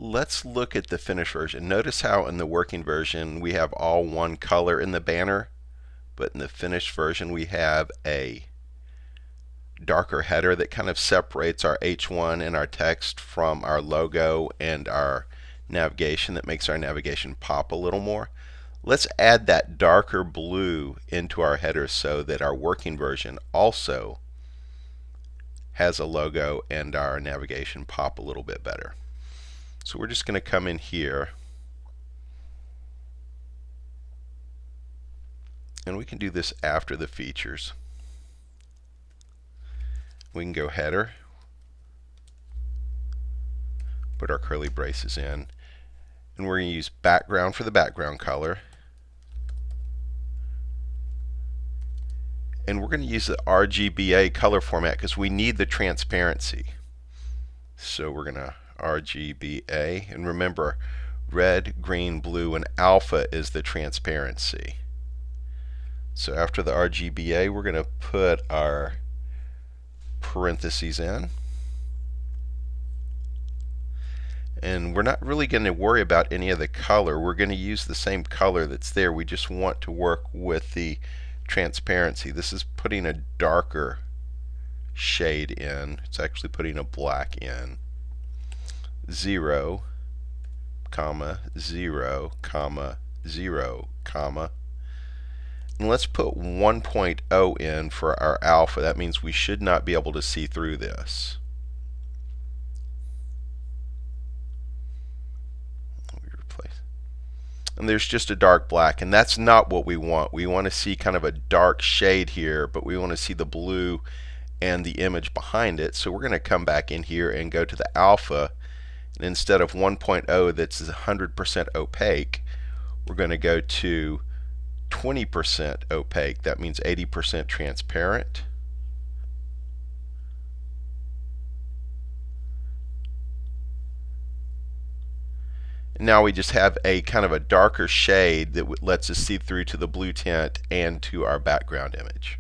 Let's look at the finished version. Notice how in the working version we have all one color in the banner, but in the finished version we have a darker header that kind of separates our H1 and our text from our logo and our navigation, that makes our navigation pop a little more. Let's add that darker blue into our header so that our working version also has a logo and our navigation pop a little bit better. So we're just going to come in here and we can do this after the features. We can go header, put our curly braces in, and we're going to use background for the background color. And we're going to use the RGBA color format because we need the transparency. So we're going to RGBA, and remember, red, green, blue, and alpha is the transparency. So after the RGBA, we're going to put our parentheses in. And we're not really going to worry about any of the color. We're going to use the same color that's there. We just want to work with the transparency. This is putting a darker shade in. It's actually putting a black in. 0, comma, 0, comma, 0, comma. And let's put 1.0 in for our alpha. That means we should not be able to see through this. And there's just a dark black, and that's not what we want. We want to see kind of a dark shade here, but we want to see the blue and the image behind it. So we're going to come back in here and go to the alpha, and instead of 1.0 that's 100% opaque, we're going to go to 20% opaque. That means 80% transparent. Now we just have a kind of a darker shade that lets us see through to the blue tint and to our background image.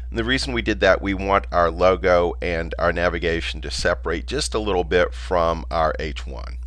And the reason we did that, we want our logo and our navigation to separate just a little bit from our H1.